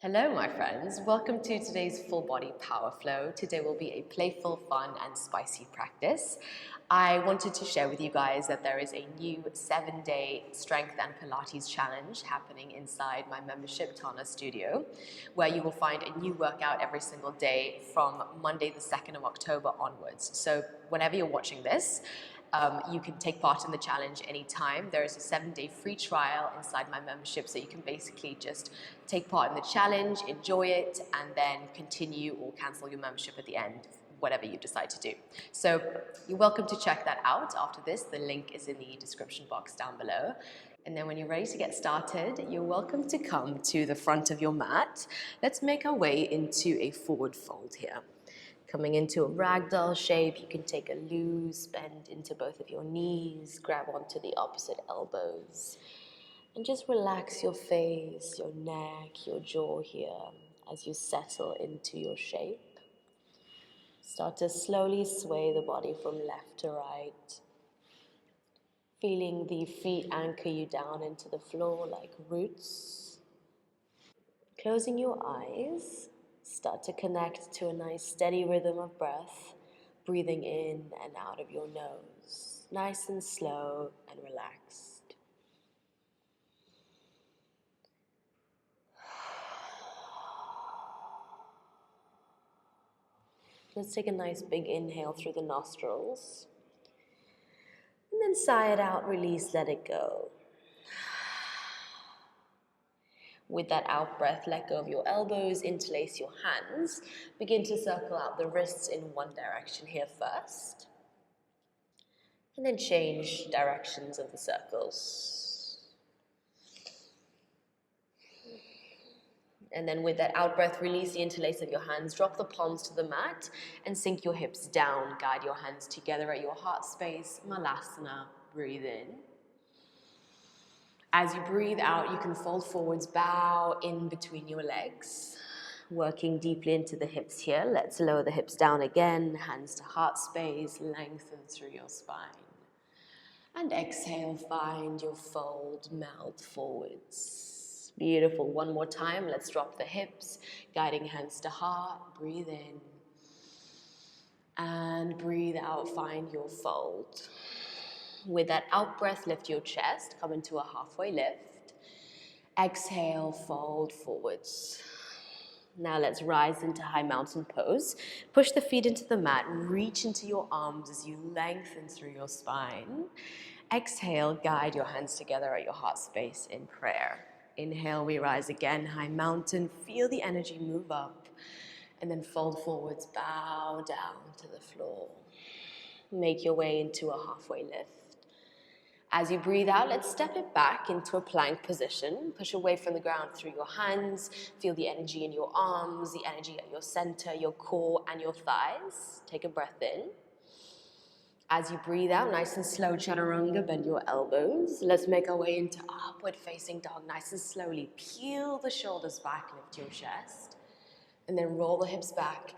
Hello, my friends. Welcome to today's full body power flow. Today will be a playful, fun, and spicy practice. I wanted to share with you guys that there is a new 7-day strength and Pilates challenge happening inside my membership Tana studio, where you will find a new workout every single day from Monday, the 2nd of October onwards. So whenever you're watching this, you can take part in the challenge anytime. There is a 7-day free trial inside my membership, so you can basically just take part in the challenge, enjoy it, and then continue or cancel your membership at the end, whatever you decide to do. So you're welcome to check that out after this. The link is in the description box down below. And then when you're ready to get started, you're welcome to come to the front of your mat. Let's make our way into a forward fold here. Coming into a ragdoll shape, you can take a loose bend into both of your knees, grab onto the opposite elbows, and just relax your face, your neck, your jaw here as you settle into your shape. Start to slowly sway the body from left to right, feeling the feet anchor you down into the floor like roots. Closing your eyes, start to connect to a nice steady rhythm of breath, breathing in and out of your nose, nice and slow and relaxed. Let's take a nice big inhale through the nostrils, and then sigh it out, release, let it go. With that out breath, let go of your elbows, interlace your hands. Begin to circle out the wrists in one direction here first. And then change directions of the circles. And then with that out breath, release the interlace of your hands. Drop the palms to the mat and sink your hips down. Guide your hands together at your heart space. Malasana. Breathe in. As you breathe out, you can fold forwards, bow in between your legs, working deeply into the hips here. Let's lower the hips down again, hands to heart space, lengthen through your spine. And exhale, find your fold, melt forwards. Beautiful. One more time, let's drop the hips, guiding hands to heart, breathe in. And breathe out, find your fold. With that out breath, lift your chest, come into a halfway lift. Exhale, fold forwards. Now let's rise into high mountain pose. Push the feet into the mat, reach into your arms as you lengthen through your spine. Exhale, guide your hands together at your heart space in prayer. Inhale, we rise again, high mountain, feel the energy move up, and then fold forwards, bow down to the floor. Make your way into a halfway lift. As you breathe out, let's step it back into a plank position. Push away from the ground through your hands. Feel the energy in your arms, the energy at your center, your core, and your thighs. Take a breath in. As you breathe out, nice and slow, chaturanga, bend your elbows. Let's make our way into upward facing dog, nice and slowly. Peel the shoulders back, lift your chest, and then roll the hips back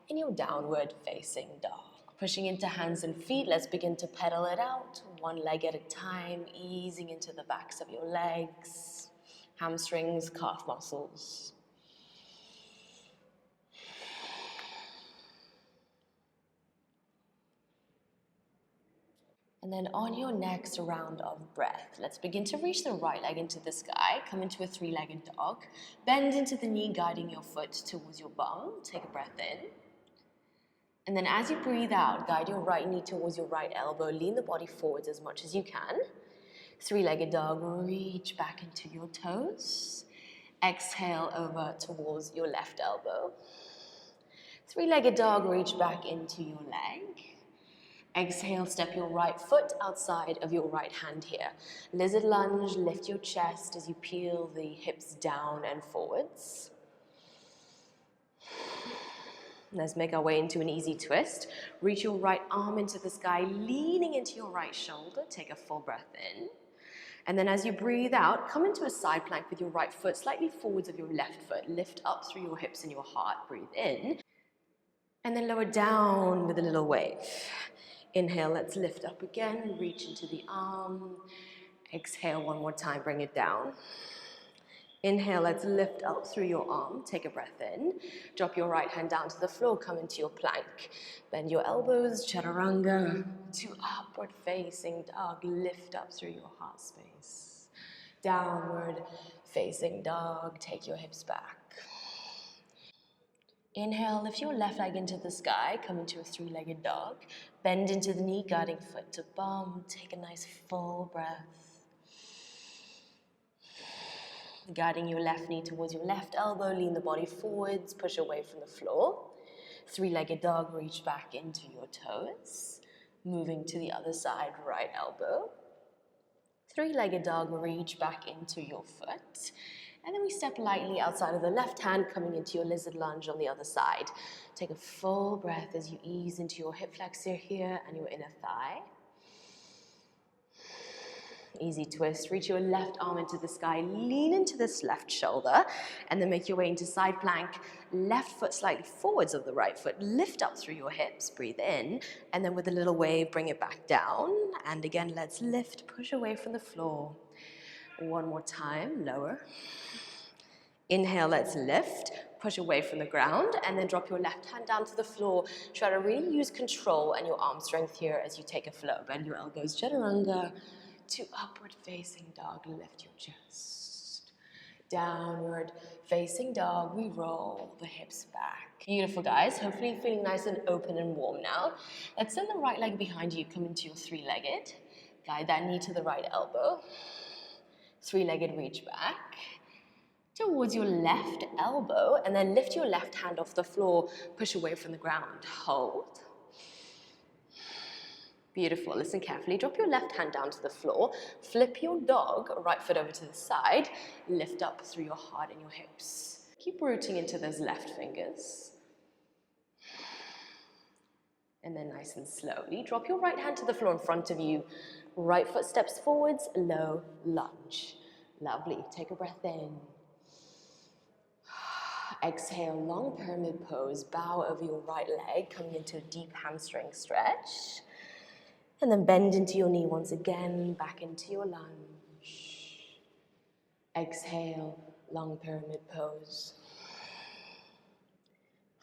in your downward facing dog. Pushing into hands and feet, let's begin to pedal it out, one leg at a time, easing into the backs of your legs, hamstrings, calf muscles. And then on your next round of breath, let's begin to reach the right leg into the sky, come into a 3-legged dog, bend into the knee, guiding your foot towards your bum, take a breath in. And then as you breathe out, guide your right knee towards your right elbow, lean the body forwards as much as you can. 3-legged dog, reach back into your toes. Exhale over towards your left elbow. 3-legged dog, reach back into your leg. Exhale, step your right foot outside of your right hand here. Lizard lunge, lift your chest as you peel the hips down and forwards. Let's make our way into an easy twist. Reach your right arm into the sky, leaning into your right shoulder. Take a full breath in. And then as you breathe out, come into a side plank with your right foot slightly forwards of your left foot. Lift up through your hips and your heart. Breathe in. And then lower down with a little wave. Inhale, let's lift up again. Reach into the arm. Exhale one more time, bring it down. Inhale, let's lift up through your arm. Take a breath in. Drop your right hand down to the floor, come into your plank. Bend your elbows, chaturanga, to upward facing dog. Lift up through your heart space. Downward facing dog, take your hips back. Inhale, lift your left leg into the sky, come into a three-legged dog. Bend into the knee, guiding foot to bum. Take a nice full breath. Guiding your left knee towards your left elbow, lean the body forwards, push away from the floor. Three-legged dog, reach back into your toes. Moving to the other side, right elbow. Three-legged dog, reach back into your foot. And then we step lightly outside of the left hand, coming into your lizard lunge on the other side. Take a full breath as you ease into your hip flexor here and your inner thigh. Easy twist, reach your left arm into the sky, lean into this left shoulder, and then make your way into side plank. Left foot slightly forwards of the right foot, lift up through your hips, breathe in, and then with a little wave, bring it back down. And again, let's lift, push away from the floor. One more time, lower. Inhale, let's lift, push away from the ground, and then drop your left hand down to the floor. Try to really use control and your arm strength here as you take a flow. Bend your elbows, chaturanga, to upward facing dog, lift your chest. Downward facing dog, we roll the hips back. Beautiful, guys. Hopefully feeling nice and open and warm now. Let's send the right leg behind you, come into your three-legged. Guide that knee to the right elbow. Three-legged reach back towards your left elbow, and then lift your left hand off the floor, push away from the ground, hold. Beautiful, listen carefully, drop your left hand down to the floor, flip your dog, right foot over to the side, lift up through your heart and your hips. Keep rooting into those left fingers. And then nice and slowly, drop your right hand to the floor in front of you, right foot steps forwards, low lunge. Lovely, take a breath in. Exhale, long pyramid pose, bow over your right leg, coming into a deep hamstring stretch. And then bend into your knee once again, back into your lunge. Exhale, long pyramid pose.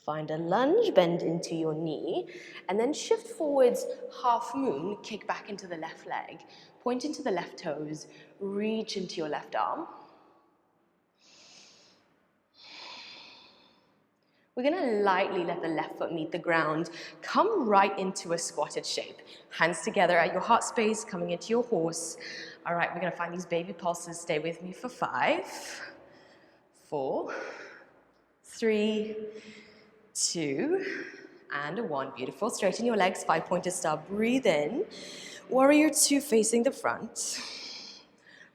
Find a lunge, bend into your knee, and then shift forwards, half moon, kick back into the left leg. Point into the left toes, reach into your left arm. We're gonna lightly let the left foot meet the ground. Come right into a squatted shape. Hands together at your heart space, coming into your horse. All right, we're gonna find these baby pulses. Stay with me for 5, 4, 3, 2, and 1. Beautiful. Straighten your legs, 5-pointer star. Breathe in. Warrior 2 facing the front.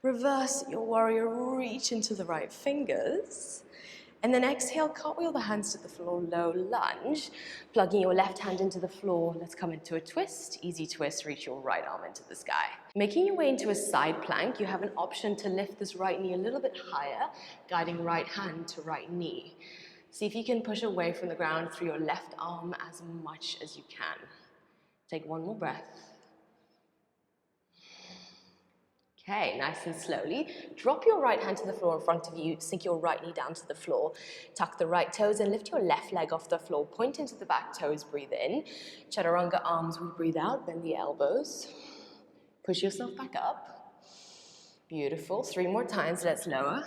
Reverse your warrior, reach into the right fingers. And then exhale, cartwheel the hands to the floor, low lunge. Plugging your left hand into the floor, let's come into a twist. Easy twist, reach your right arm into the sky. Making your way into a side plank, you have an option to lift this right knee a little bit higher, guiding right hand to right knee. See if you can push away from the ground through your left arm as much as you can. Take one more breath. Okay, nice and slowly. Drop your right hand to the floor in front of you, sink your right knee down to the floor. Tuck the right toes and lift your left leg off the floor. Point into the back toes, breathe in. Chaturanga arms, we breathe out, bend the elbows. Push yourself back up. Beautiful, 3 more times, let's lower.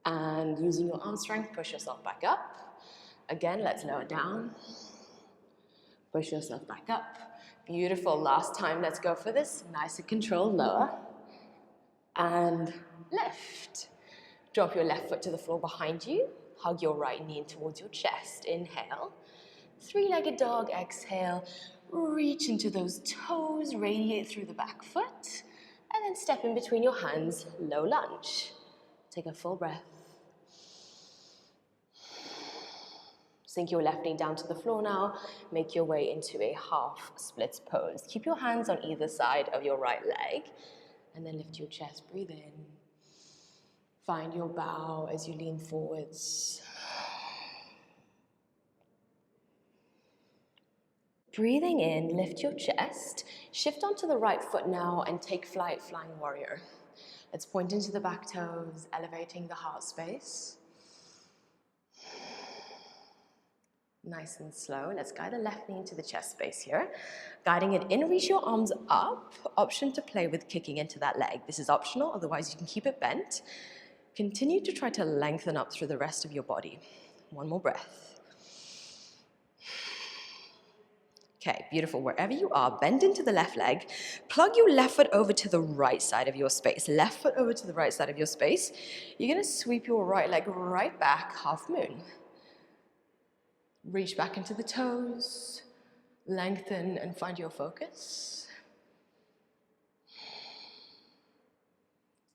And using your arm strength, push yourself back up. Again, let's lower down. Push yourself back up. Beautiful, last time, let's go for this. Nice and controlled, lower. And lift. Drop your left foot to the floor behind you. Hug your right knee in towards your chest. Inhale. Three-legged dog, exhale. Reach into those toes, radiate through the back foot. And then step in between your hands, low lunge. Take a full breath. Sink your left knee down to the floor now. Make your way into a half splits pose. Keep your hands on either side of your right leg. And then lift your chest, breathe in. Find your bow as you lean forwards. Breathing in, lift your chest. Shift onto the right foot now and take flight, flying warrior. Let's point into the back toes, elevating the heart space. Nice and slow. Let's guide the left knee into the chest space here. Guiding it in, reach your arms up. Option to play with kicking into that leg. This is optional, otherwise you can keep it bent. Continue to try to lengthen up through the rest of your body. One more breath. Okay, beautiful. Wherever you are, bend into the left leg. Plug your left foot over to the right side of your space. Left foot over to the right side of your space. You're going to sweep your right leg right back, half moon. Reach back into the toes. Lengthen and find your focus.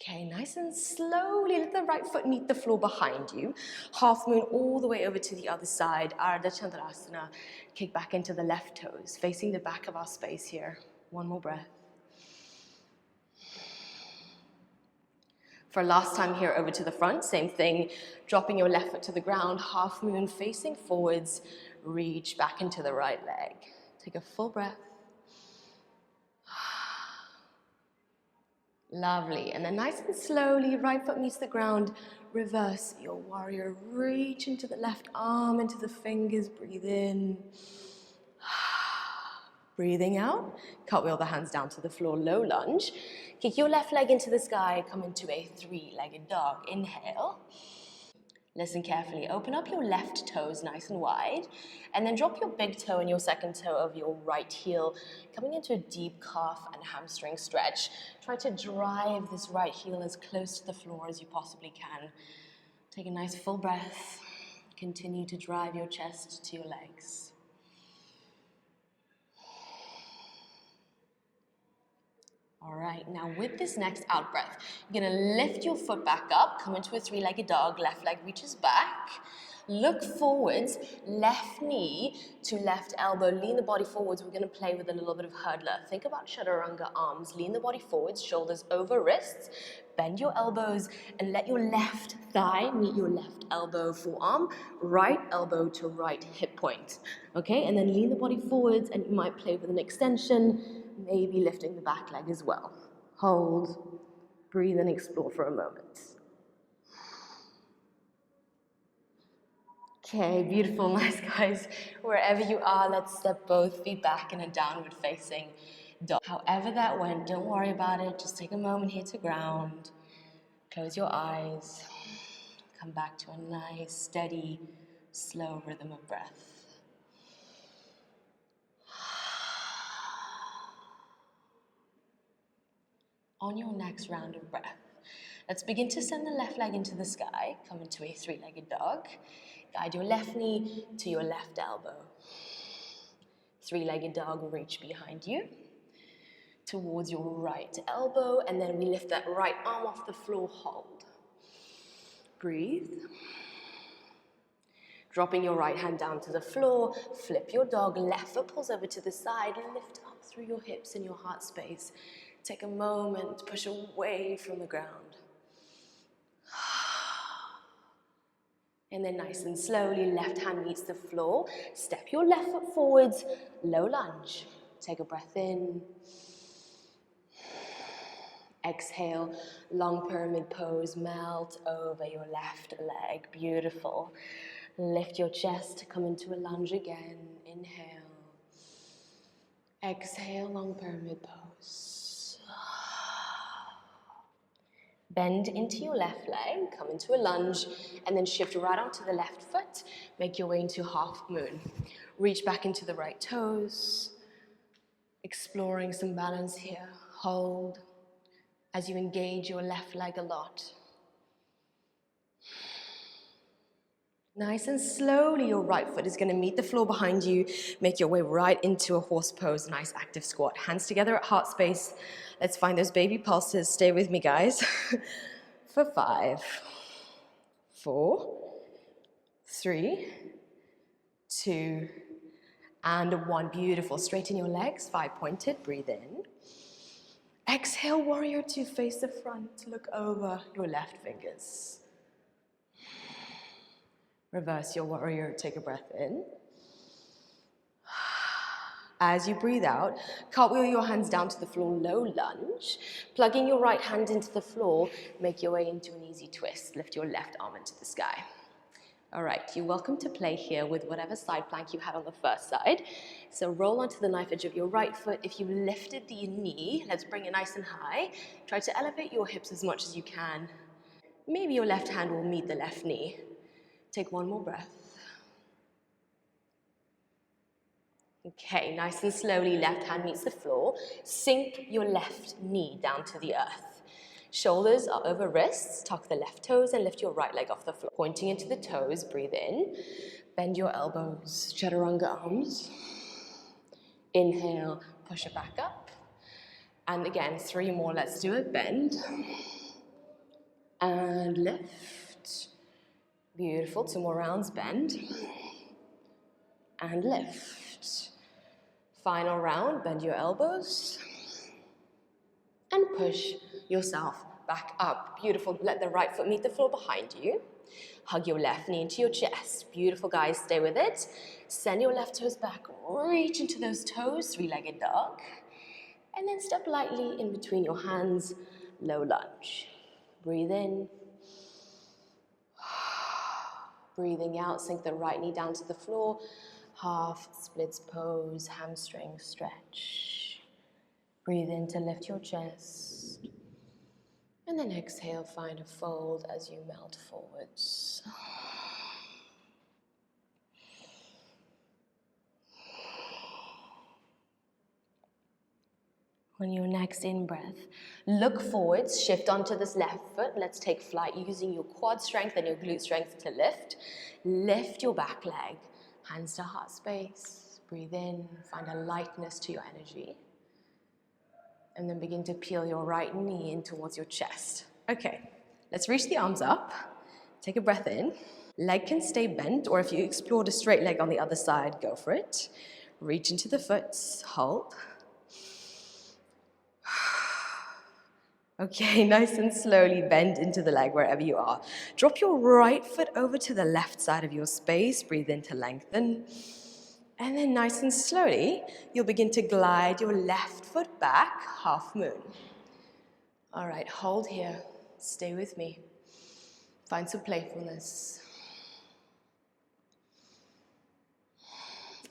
Okay, nice and slowly let the right foot meet the floor behind you. Half moon all the way over to the other side. Ardha Chandrasana. Kick back into the left toes, facing the back of our space here. One more breath. For last time here, over to the front, same thing. Dropping your left foot to the ground, half moon facing forwards. Reach back into the right leg. Take a full breath. Lovely. And then nice and slowly, right foot meets the ground. Reverse your warrior. Reach into the left arm, into the fingers. Breathe in. Breathing out. Cartwheel the hands down to the floor. Low lunge. Kick your left leg into the sky. Come into a three-legged dog. Inhale. Listen carefully. Open up your left toes nice and wide. And then drop your big toe and your second toe of your right heel, coming into a deep calf and hamstring stretch. Try to drive this right heel as close to the floor as you possibly can. Take a nice full breath. Continue to drive your chest to your legs. All right, now with this next out breath, you're gonna lift your foot back up, come into a three-legged dog, left leg reaches back, look forwards, left knee to left elbow, lean the body forwards. We're gonna play with a little bit of hurdler. Think about chaturanga arms, lean the body forwards, shoulders over wrists, bend your elbows and let your left thigh meet your left elbow, forearm, right elbow to right hip point, okay? And then lean the body forwards and you might play with an extension, maybe lifting the back leg as well. Hold, breathe and explore for a moment. Okay, beautiful, nice guys. Wherever you are, let's step both feet back in a downward facing dog. However that went, don't worry about it. Just take a moment here to ground. Close your eyes. Come back to a nice, steady, slow rhythm of breath. On your next round of breath, let's begin to send the left leg into the sky. Come into a three-legged dog. Guide your left knee to your left elbow. Three-legged dog, reach behind you towards your right elbow, and then we lift that right arm off the floor, hold. Breathe. Dropping your right hand down to the floor, flip your dog, left foot pulls over to the side, lift up through your hips and your heart space. Take a moment, push away from the ground. And then nice and slowly, left hand meets the floor. Step your left foot forwards, low lunge. Take a breath in. Exhale, long pyramid pose, melt over your left leg. Beautiful. Lift your chest, come into a lunge again. Inhale. Exhale, long pyramid pose. Bend into your left leg, come into a lunge, and then shift right onto the left foot. Make your way into half moon. Reach back into the right toes. Exploring some balance here. Hold as you engage your left leg a lot. Nice and slowly, your right foot is going to meet the floor behind you. Make your way right into a horse pose, nice active squat. Hands together at heart space. Let's find those baby pulses. Stay with me, guys. For 5, 4, 3, 2, and 1. Beautiful. Straighten your legs, 5 pointed. Breathe in. Exhale, warrior 2, face the front. Look over your left fingers. Reverse your warrior, take a breath in. As you breathe out, cartwheel your hands down to the floor, low lunge. Plugging your right hand into the floor, make your way into an easy twist. Lift your left arm into the sky. All right, you're welcome to play here with whatever side plank you had on the first side. So roll onto the knife edge of your right foot. If you lifted the knee, let's bring it nice and high. Try to elevate your hips as much as you can. Maybe your left hand will meet the left knee. Take one more breath. Okay, nice and slowly, left hand meets the floor. Sink your left knee down to the earth. Shoulders are over wrists, tuck the left toes and lift your right leg off the floor. Pointing into the toes, breathe in. Bend your elbows, chaturanga arms. Inhale, push it back up. And again, 3 more, let's do it. Bend. And lift. Beautiful, 2 more rounds, bend. And lift. Final round, bend your elbows. And push yourself back up. Beautiful, let the right foot meet the floor behind you. Hug your left knee into your chest. Beautiful, guys, stay with it. Send your left toes back, reach into those toes, 3-legged dog. And then step lightly in between your hands, low lunge. Breathe in. Breathing out, sink the right knee down to the floor. Half splits pose, hamstring stretch. Breathe in to lift your chest. And then exhale, find a fold as you melt forwards. On your next in-breath, look forwards, shift onto this left foot. Let's take flight using your quad strength and your glute strength to lift. Lift your back leg, hands to heart space. Breathe in, find a lightness to your energy. And then begin to peel your right knee in towards your chest. Okay, let's reach the arms up. Take a breath in. Leg can stay bent, or if you explored a straight leg on the other side, go for it. Reach into the foot, hold. Okay, nice and slowly bend into the leg wherever you are. Drop your right foot over to the left side of your space. Breathe in to lengthen. And then nice and slowly, you'll begin to glide your left foot back, half moon. All right, hold here. Stay with me. Find some playfulness.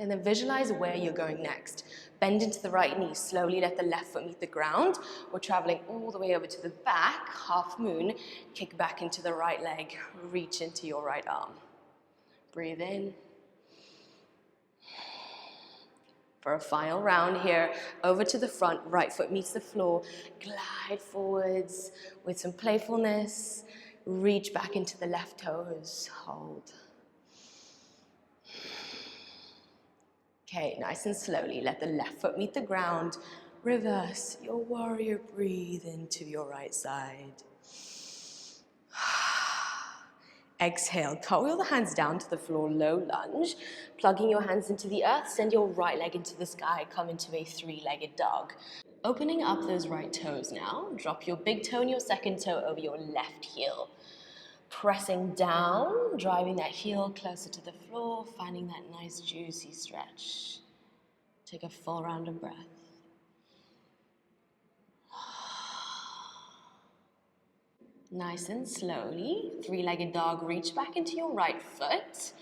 And then visualize where you're going next. Bend into the right knee, slowly let the left foot meet the ground. We're traveling all the way over to the back, half moon. Kick back into the right leg, reach into your right arm. Breathe in. For a final round here, over to the front, right foot meets the floor. Glide forwards with some playfulness. Reach back into the left toes, hold. Okay, nice and slowly, let the left foot meet the ground. Reverse your warrior, breathe into your right side. Exhale, cartwheel the hands down to the floor, low lunge. Plugging your hands into the earth, send your right leg into the sky, come into a 3-legged dog. Opening up those right toes now, drop your big toe and your second toe over your left heel. Pressing down, driving that heel closer to the floor, finding that nice juicy stretch. Take a full round of breath. Nice and slowly, 3-legged dog, reach back into your right foot.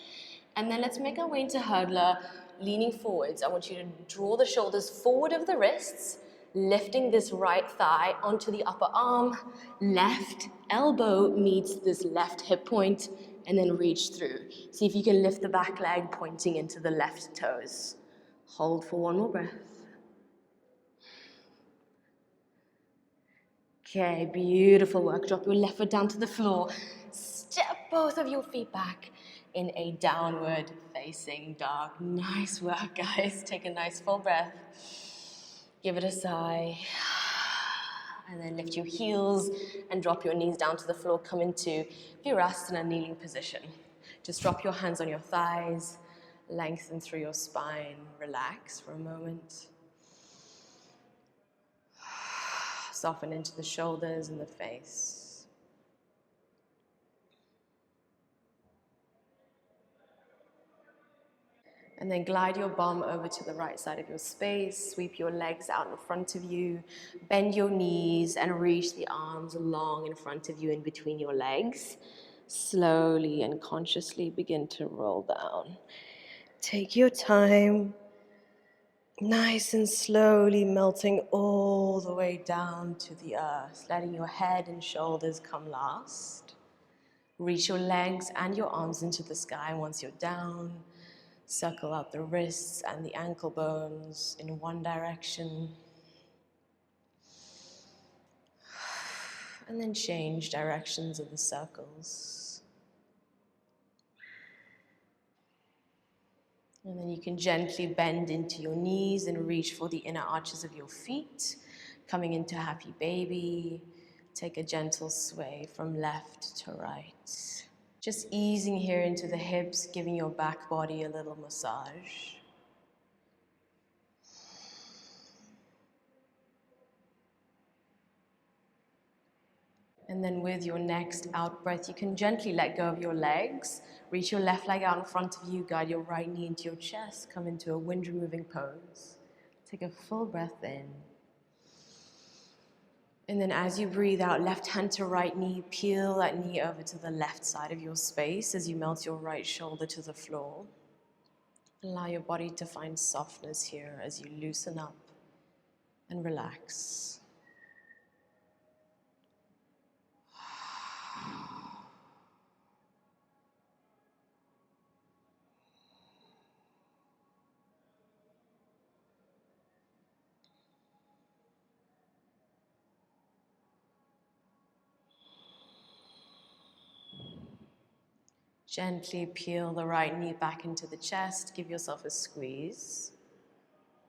And then let's make our way into hurdler, leaning forwards. I want you to draw the shoulders forward of the wrists, lifting this right thigh onto the upper arm. Left elbow meets this left hip point, and then reach through. See if you can lift the back leg, pointing into the left toes. Hold for 1 more breath. Okay, beautiful work. Drop your left foot down to the floor. Step both of your feet back in a downward facing dog. Nice work, guys. Take a nice full breath. Give it a sigh. And then lift your heels and drop your knees down to the floor. Come into Virasana, kneeling position. Just drop your hands on your thighs. Lengthen through your spine. Relax for a moment. Soften into the shoulders and the face. And then glide your bum over to the right side of your space. Sweep your legs out in front of you. Bend your knees and reach the arms long in front of you in between your legs. Slowly and consciously begin to roll down. Take your time. Nice and slowly melting all the way down to the earth, letting your head and shoulders come last. Reach your legs and your arms into the sky once you're down. Circle out the wrists and the ankle bones in one direction. And then change directions of the circles. And then you can gently bend into your knees and reach for the inner arches of your feet. Coming into happy baby. Take a gentle sway from left to right. Just easing here into the hips, giving your back body a little massage. And then with your next out breath, you can gently let go of your legs. Reach your left leg out in front of you, guide your right knee into your chest, come into a wind removing pose. Take a full breath in. And then as you breathe out, left hand to right knee, peel that knee over to the left side of your space as you melt your right shoulder to the floor. Allow your body to find softness here as you loosen up and relax. Gently peel the right knee back into the chest, give yourself a squeeze.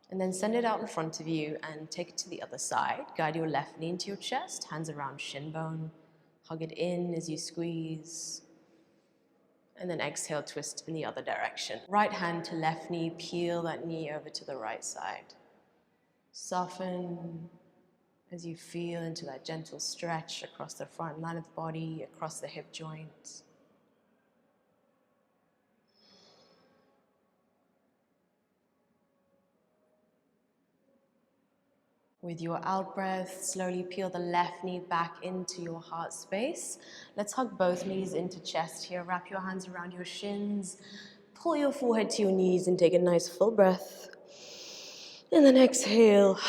And then send it out in front of you and take it to the other side. Guide your left knee into your chest, hands around shin bone. Hug it in as you squeeze. And then exhale, twist in the other direction. Right hand to left knee, peel that knee over to the right side. Soften as you feel into that gentle stretch across the front line of the body, across the hip joints. With your out breath, slowly peel the left knee back into your heart space. Let's hug both knees into chest here. Wrap your hands around your shins. Pull your forehead to your knees and take a nice full breath. And then exhale.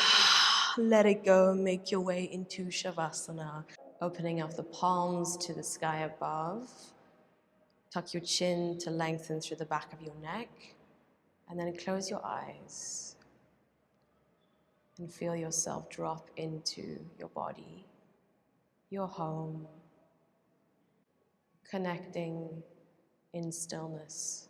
Let it go. Make your way into Shavasana. Opening up the palms to the sky above. Tuck your chin to lengthen through the back of your neck. And then close your eyes. And feel yourself drop into your body, your home, connecting in stillness.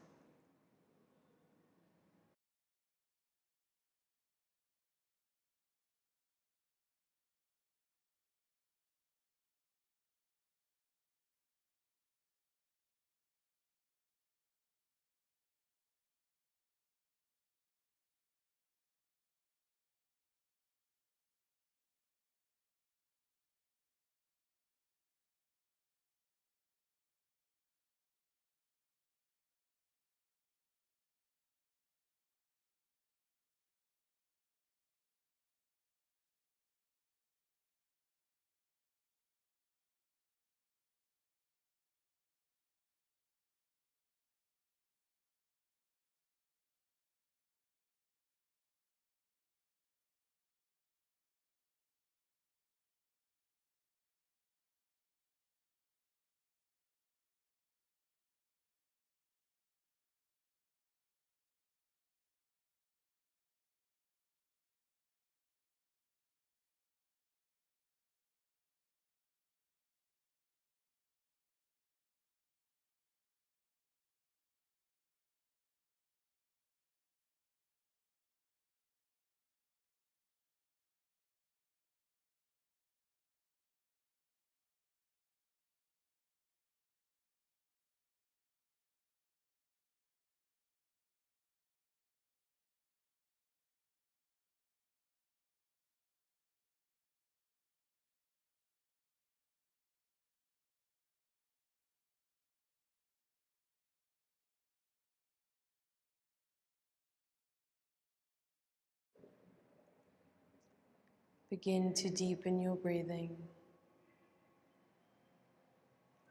Begin to deepen your breathing.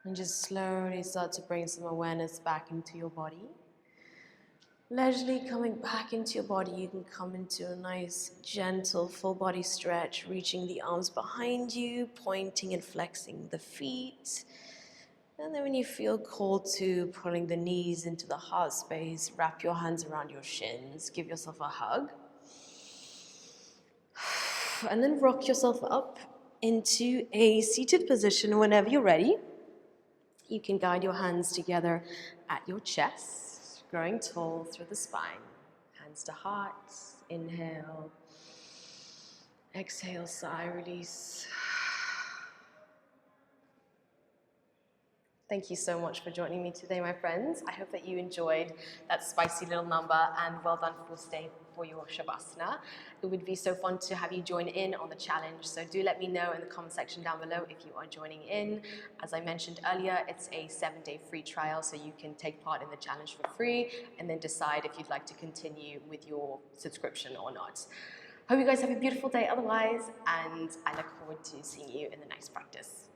And just slowly start to bring some awareness back into your body. Leisurely coming back into your body, you can come into a nice, gentle, full body stretch, reaching the arms behind you, pointing and flexing the feet. And then when you feel called to, pulling the knees into the heart space, wrap your hands around your shins, give yourself a hug. And then rock yourself up into a seated position whenever you're ready. You can guide your hands together at your chest, growing tall through the spine. Hands to heart, inhale. Exhale, sigh, release. Thank you so much for joining me today, my friends. I hope that you enjoyed that spicy little number, and well done for staying for your Shavasana. It would be so fun to have you join in on the challenge, so do let me know in the comment section down below if you are joining in. As I mentioned earlier, it's a 7-day free trial, so you can take part in the challenge for free and then decide if you'd like to continue with your subscription or not. Hope you guys have a beautiful day otherwise, and I look forward to seeing you in the next practice.